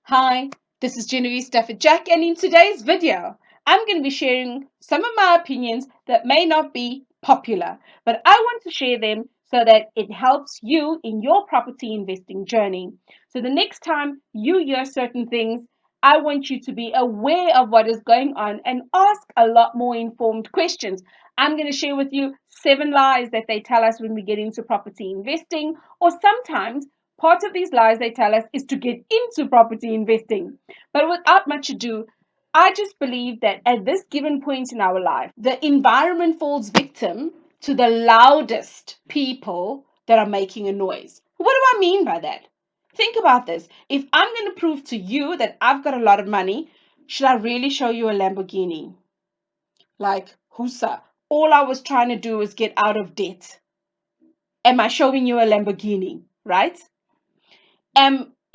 Hi, this is Genevieve Stafford Jack, and in today's video, I'm going to be sharing some of my opinions that may not be popular, but I want to share them so that it helps you in your property investing journey. So the next time you hear certain things, I want you to be aware of what is going on and ask a lot more informed questions. I'm going to share with you 7 lies that they tell us when we get into property investing, or sometimes part of these lies they tell us is to get into property investing. But without much ado, I just believe that at this given point in our life, the environment falls victim to the loudest people that are making a noise. What do I mean by that? Think about this. If I'm going to prove to you that I've got a lot of money, should I really show you a Lamborghini? Like, Husa, all I was trying to do was get out of debt. Am I showing you a Lamborghini? Right?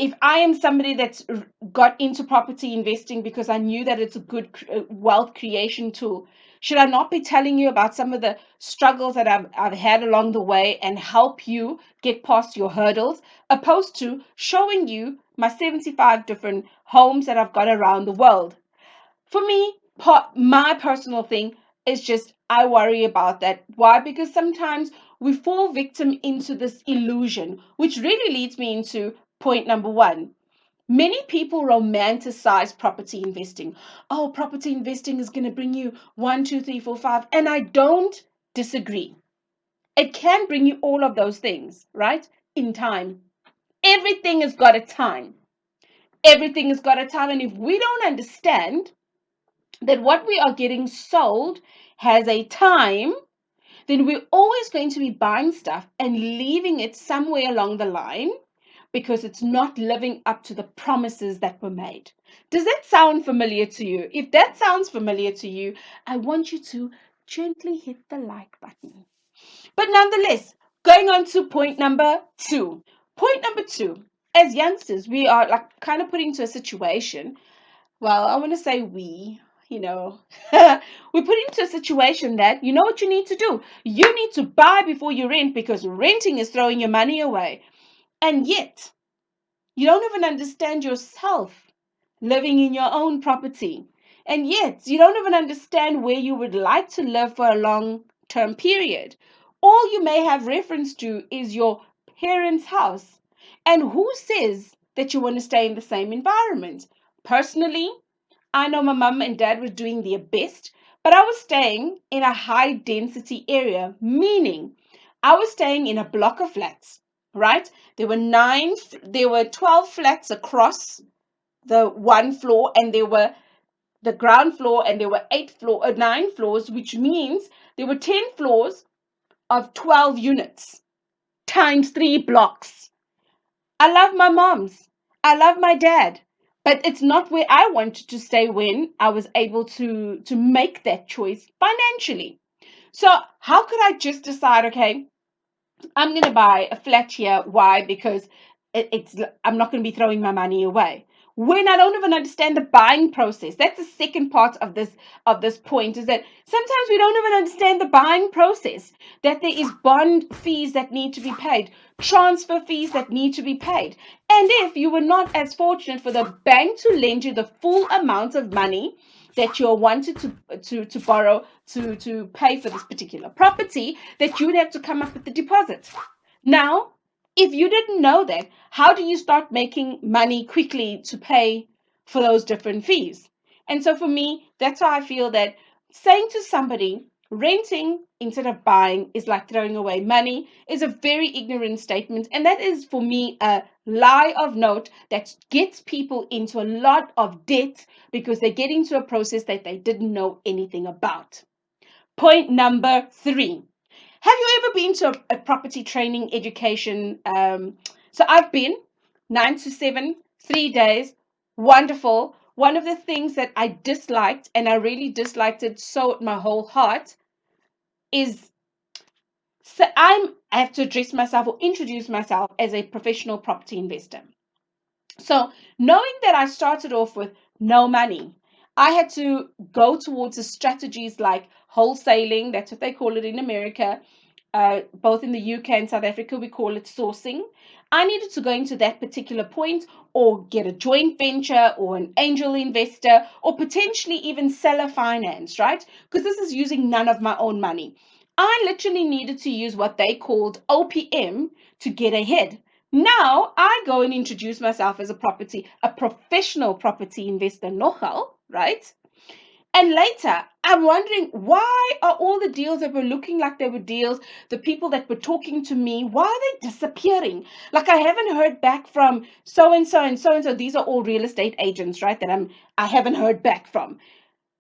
If I am somebody that's got into property investing because I knew that it's a good wealth creation tool, should I not be telling you about some of the struggles that I've had along the way and help you get past your hurdles, opposed to showing you my 75 different homes that I've got around the world? For me, my personal thing is just I worry about that. Why? Because sometimes we fall victim into this illusion, which really leads me into point number one. Many people romanticize property investing. Oh, property investing is going to bring you one, two, three, four, five. And I don't disagree. It can bring you all of those things, right? In time. Everything has got a time. Everything has got a time. And if we don't understand that what we are getting sold has a time, then we're always going to be buying stuff and leaving it somewhere along the line because it's not living up to the promises that were made. Does that sound familiar to you? If that sounds familiar to you, I want you to gently hit the like button. But nonetheless, going on to point number two. Point number two, as youngsters, we are like kind of put into a situation. Well, I want to say you know, we put into a situation that you know what you need to do. You need to buy before you rent because renting is throwing your money away. And yet, you don't even understand yourself living in your own property. And yet, you don't even understand where you would like to live for a long term period. All you may have reference to is your parents' house. And who says that you want to stay in the same environment? Personally, I know my mum and dad were doing their best, but I was staying in a high density area, meaning I was staying in a block of flats, right? There were 12 flats across the one floor, and there were the ground floor, and there were 9 floors, which means there were 10 floors of 12 units times 3 blocks. I love my moms. I love my dad. But it's not where I wanted to stay when I was able to make that choice financially. So how could I just decide, okay, I'm going to buy a flat here. Why? Because it's I'm not going to be throwing my money away. When I don't even understand the buying process. That's the second part of this point, is that sometimes we don't even understand the buying process. That there is bond fees that need to be paid, transfer fees that need to be paid. And if you were not as fortunate for the bank to lend you the full amount of money that you wanted to borrow to pay for this particular property, that you would have to come up with the deposit. Now, if you didn't know that, how do you start making money quickly to pay for those different fees? And so for me, that's why I feel that saying to somebody, renting instead of buying is like throwing away money, is a very ignorant statement. And that is for me a lie of note that gets people into a lot of debt because they get into a process that they didn't know anything about. Point number three. Have you ever been to a property training education? So I've been 9 to 7, 3 days, wonderful. One of the things that I disliked, and I really disliked it so with my whole heart, is so I have to address myself or introduce myself as a professional property investor. So knowing that I started off with no money, I had to go towards the strategies like wholesaling, that's what they call it in America, both in the UK and South Africa, we call it sourcing. I needed to go into that particular point or get a joint venture or an angel investor or potentially even seller finance, right? Because this is using none of my own money. I literally needed to use what they called OPM to get ahead. Now I go and introduce myself as a professional property investor, nogal, right? And later, I'm wondering, why are all the deals that were looking like they were deals, the people that were talking to me, why are they disappearing? Like, I haven't heard back from so and so and so and so. These are all real estate agents, right? I haven't heard back from.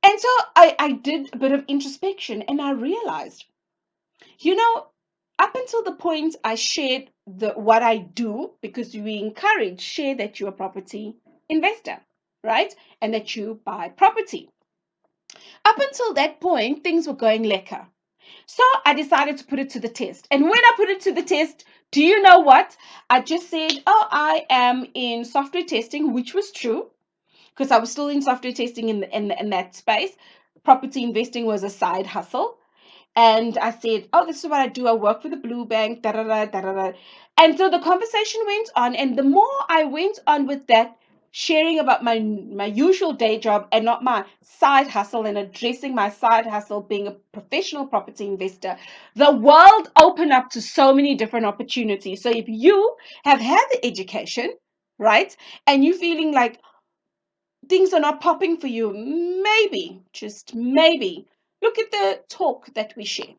And so I did a bit of introspection and I realized, you know, up until the point I shared what I do, because we encourage, share that you're a property investor, right? And that you buy property. Up until that point, things were going lekker. So I decided to put it to the test. And when I put it to the test, do you know what? I just said, oh, I am in software testing, which was true because I was still in software testing in that space. Property investing was a side hustle. And I said, oh, this is what I do. I work for the Blue Bank, da da da da da da. And so the conversation went on. And the more I went on with that, sharing about my usual day job and not my side hustle and addressing my side hustle being a professional property investor, the world opened up to so many different opportunities. So if you have had the education, right, and you're feeling like things are not popping for you, maybe, just maybe, look at the talk that we share.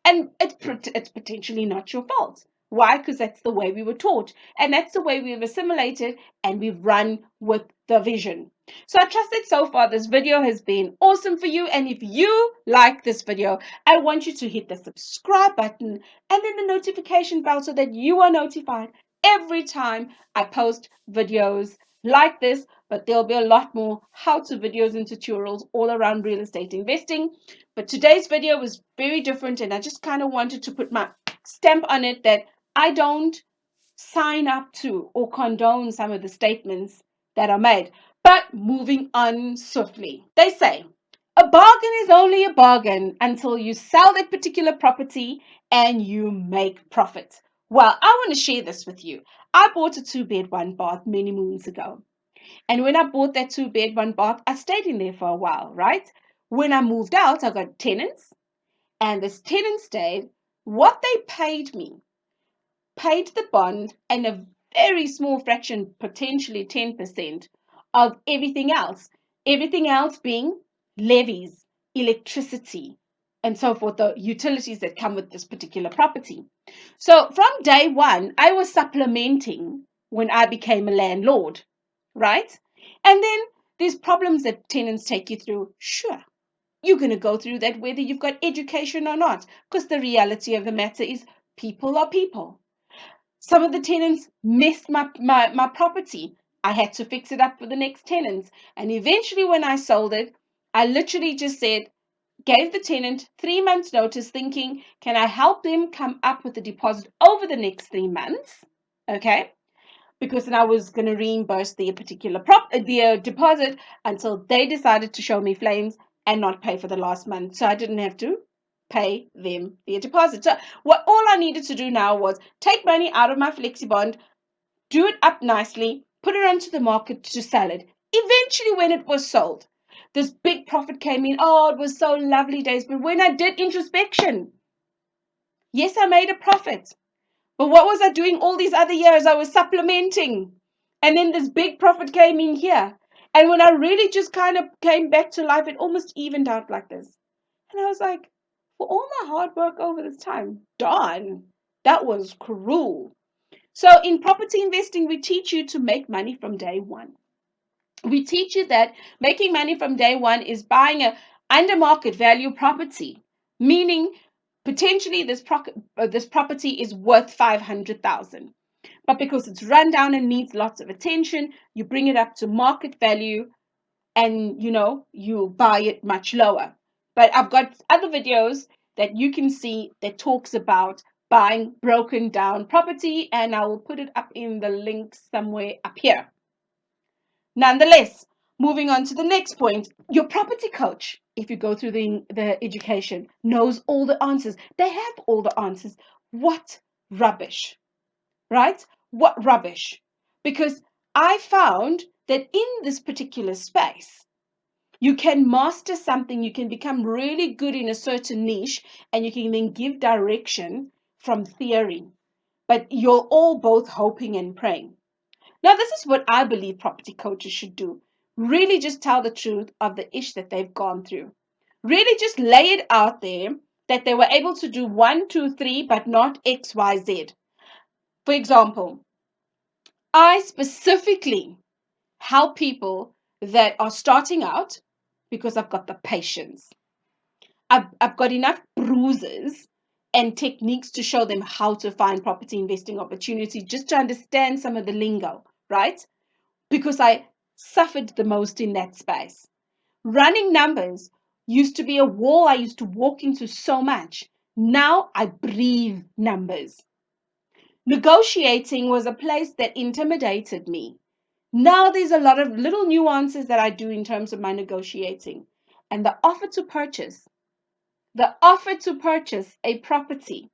And it's potentially not your fault. Why? Because that's the way we were taught. And that's the way we've assimilated and we've run with the vision. So I trust that so far this video has been awesome for you. And if you like this video, I want you to hit the subscribe button and then the notification bell so that you are notified every time I post videos like this. But there'll be a lot more how-to videos and tutorials all around real estate investing. But today's video was very different and I just kind of wanted to put my stamp on it that I don't sign up to or condone some of the statements that are made. But moving on swiftly. They say, a bargain is only a bargain until you sell that particular property and you make profit. Well, I want to share this with you. I bought a 2-bed, 1-bath many moons ago. And when I bought that 2-bed, 1-bath, I stayed in there for a while, right? When I moved out, I got tenants, and this tenant stayed. What they paid the bond and a very small fraction, potentially 10% of everything else. Everything else being levies, electricity, and so forth, the utilities that come with this particular property. So from day one, I was supplementing when I became a landlord, right? And then there's problems that tenants take you through. Sure, you're going to go through that whether you've got education or not, because the reality of the matter is people are people. Some of the tenants messed my property. I had to fix it up for the next tenants. And eventually, when I sold it, I literally just said, gave the tenant 3 months' notice, thinking, can I help them come up with the deposit over the next 3 months? Okay. Because then I was going to reimburse their particular their deposit until they decided to show me flames and not pay for the last month. So I didn't have to pay them their deposit. So all I needed to do now was take money out of my flexi bond, do it up nicely, put it onto the market to sell it. Eventually, when it was sold, this big profit came in. Oh, it was so lovely days. But when I did introspection, yes, I made a profit. But what was I doing all these other years? I was supplementing. And then this big profit came in here. And when I really just kind of came back to life, it almost evened out like this. And I was like, for all my hard work over this time, darn, that was cruel. So in property investing, we teach you to make money from day one. We teach you that making money from day one is buying a under market value property, meaning potentially this property is worth 500,000, but because it's run down and needs lots of attention, you bring it up to market value and you buy it much lower. But I've got other videos that you can see that talks about buying broken down property, and I will put it up in the link somewhere up here. Nonetheless, moving on to the next point, your property coach. if you go through the education, knows all the answers. They have all the answers. What rubbish, right? What rubbish. Because I found that in this particular space, you can master something, you can become really good in a certain niche, and you can then give direction from theory. But you're all both hoping and praying. Now, this is what I believe property coaches should do. Really just tell the truth of the ish that they've gone through. Really just lay it out there that they were able to do one, two, three, but not X, Y, Z. For example, I specifically help people that are starting out because I've got the patience. I've got enough bruises and techniques to show them how to find property investing opportunity, just to understand some of the lingo, right? Because I suffered the most in that space. Running numbers used to be a wall I used to walk into so much. Now I breathe numbers. Negotiating was a place that intimidated me. Now there's a lot of little nuances that I do in terms of my negotiating. And the offer to purchase a property,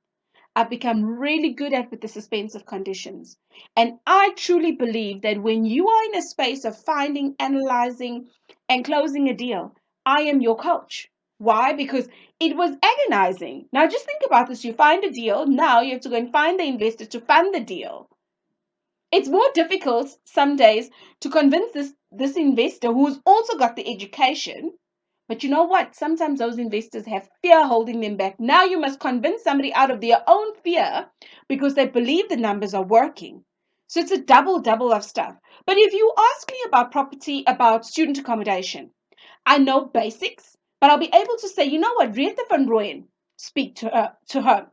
I've become really good at with the suspensive conditions. And I truly believe that when you are in a space of finding, analyzing, and closing a deal, I am your coach. Why? Because it was agonizing. Now just think about this. You find a deal. Now you have to go and find the investor to fund the deal. It's more difficult some days to convince this investor who's also got the education. But you know what? Sometimes those investors have fear holding them back. Now you must convince somebody out of their own fear because they believe the numbers are working. So it's a double of stuff. But if you ask me about property, about student accommodation, I know basics, but I'll be able to say, you know what, Reetha van Rooyen, speak to her.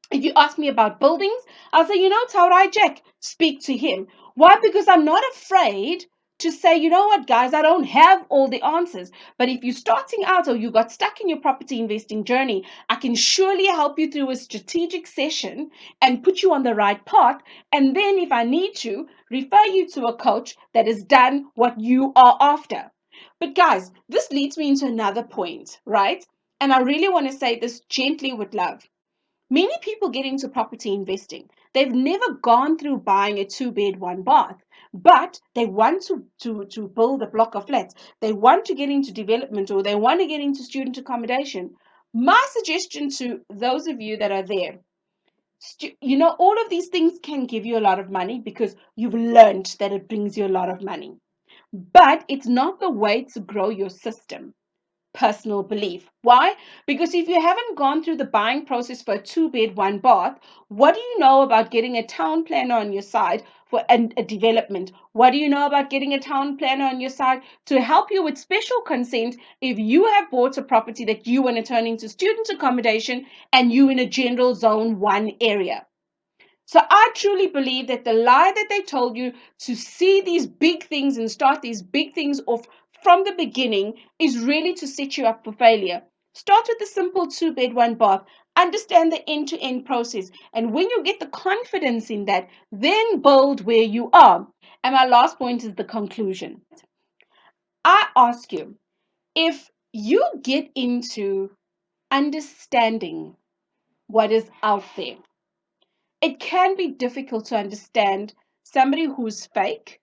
If you ask me about buildings, I'll say, you know, Taurai Jack, speak to him. Why? Because I'm not afraid to say, you know what, guys, I don't have all the answers. But if you're starting out or you got stuck in your property investing journey, I can surely help you through a strategic session and put you on the right path. And then if I need to, refer you to a coach that has done what you are after. But guys, this leads me into another point, right? And I really want to say this gently with love. Many people get into property investing. They've never gone through buying a two-bed, one-bath, but they want to build a block of flats. They want to get into development or they want to get into student accommodation. My suggestion to those of you that are there, you know, all of these things can give you a lot of money because you've learned that it brings you a lot of money. But it's not the way to grow your system. Personal belief. Why? Because if you haven't gone through the buying process for a two-bed, one-bath, what do you know about getting a town planner on your side for a development? What do you know about getting a town planner on your side to help you with special consent if you have bought a property that you want to turn into student accommodation and you in a general zone 1 area? So I truly believe that the lie that they told you to see these big things and start these big things off from the beginning is really to set you up for failure. Start with the simple two-bed, one-bath. Understand the end-to-end process. And when you get the confidence in that, then build where you are. And my last point is the conclusion. I ask you, if you get into understanding what is out there, it can be difficult to understand somebody who's fake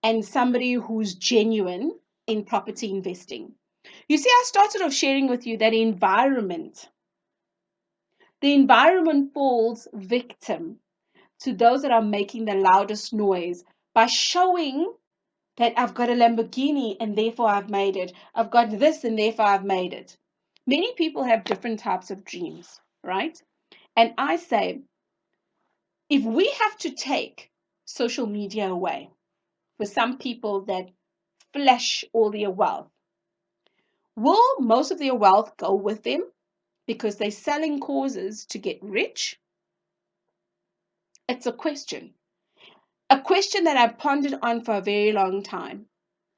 and somebody who's genuine in property investing. You see, I started off sharing with you that the environment falls victim to those that are making the loudest noise by showing that I've got a Lamborghini and therefore I've made it. I've got this and therefore I've made it. Many people have different types of dreams, right? And I say, if we have to take social media away for some people that flash all their wealth, will most of their wealth go with them because they're selling causes to get rich? It's a question that I've pondered on for a very long time.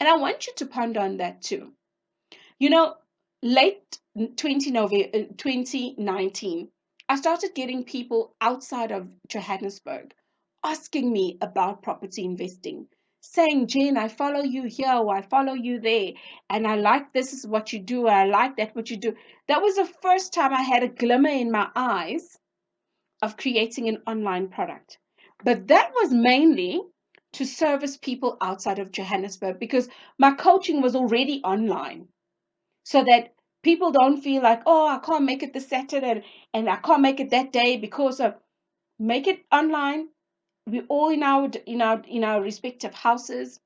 And I want you to ponder on that too. You know, late 2019, I started getting people outside of Johannesburg asking me about property investing, saying, Jen, I follow you here, or I follow you there, and I like this is what you do, or I like that what you do. That was the first time I had a glimmer in my eyes of creating an online product. But that was mainly to service people outside of Johannesburg, because my coaching was already online, so that people don't feel like, oh, I can't make it this Saturday and I can't make it that day because of. Make it online. We're all in our respective houses.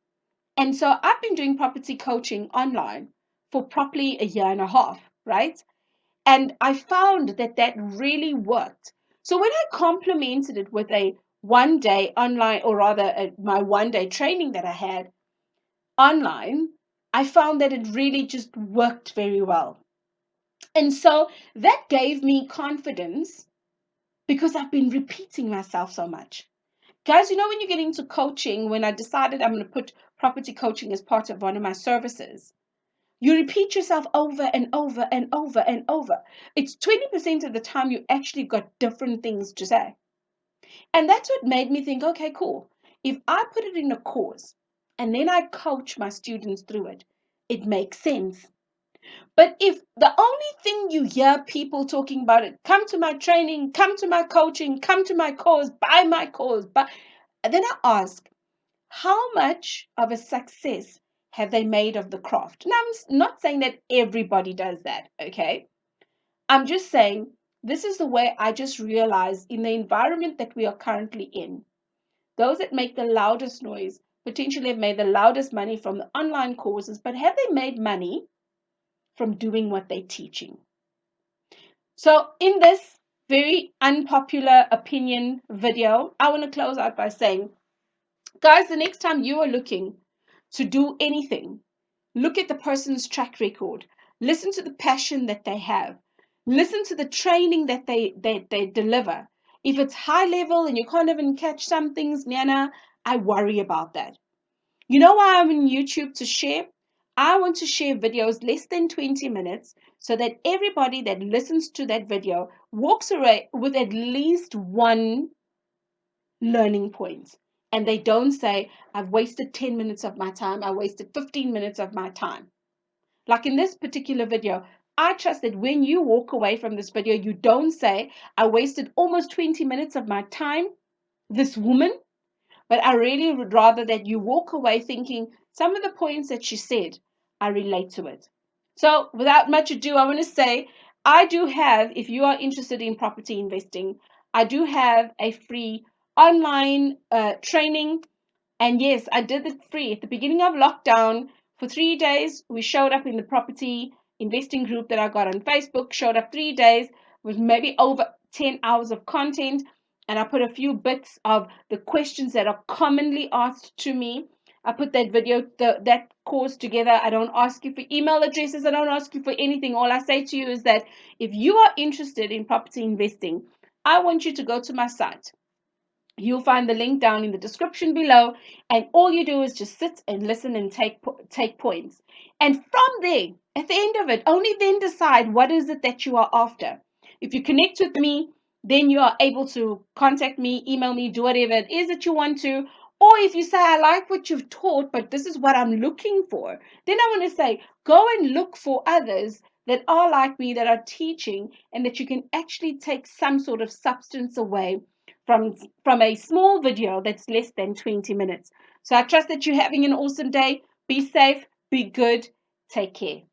And so I've been doing property coaching online for probably a year and a half, right? And I found that that really worked. So when I complemented it with a 1 day online, or rather my 1 day training that I had online, I found that it really just worked very well. And so that gave me confidence because I've been repeating myself so much. Guys, when you get into coaching, when I decided I'm going to put property coaching as part of one of my services, you repeat yourself over and over and over and over. It's 20% of the time you actually got different things to say. And that's what made me think, okay, cool. If I put it in a course and then I coach my students through it, it makes sense. But if the only thing you hear people talking about it, come to my training, come to my coaching, come to my course, buy my course, but then I ask, how much of a success have they made of the craft? Now, I'm not saying that everybody does that, okay? I'm just saying this is the way I just realized in the environment that we are currently in. Those that make the loudest noise potentially have made the loudest money from the online courses, but have they made money from doing what they're teaching? So, in this very unpopular opinion video, I want to close out by saying, guys, the next time you are looking to do anything, look at the person's track record. Listen to the passion that they have. Listen to the training that they deliver. If it's high level and you can't even catch some things, Nana, I worry about that. You know why I'm on YouTube to share? I want to share videos less than 20 minutes so that everybody that listens to that video walks away with at least one learning point. And they don't say, I've wasted 10 minutes of my time, I wasted 15 minutes of my time. Like in this particular video, I trust that when you walk away from this video, you don't say, I wasted almost 20 minutes of my time, this woman, but I really would rather that you walk away thinking some of the points that she said, I relate to it. So without much ado, I want to say, I do have, if you are interested in property investing, I do have a free online training. And yes, I did it free. At the beginning of lockdown, for 3 days, we showed up in the property investing group that I got on Facebook, showed up 3 days with maybe over 10 hours of content. And I put a few bits of the questions that are commonly asked to me. I put that video, that course together. I don't ask you for email addresses. I don't ask you for anything. All I say to you is that if you are interested in property investing, I want you to go to my site. You'll find the link down in the description below, and all you do is just sit and listen and take points. And from there, at the end of it, only then decide what is it that you are after. If you connect with me, then you are able to contact me, email me, do whatever it is that you want to. Or if you say, I like what you've taught, but this is what I'm looking for, then I want to say, go and look for others that are like me, that are teaching, and that you can actually take some sort of substance away from a small video that's less than 20 minutes. So I trust that you're having an awesome day. Be safe, be good, take care.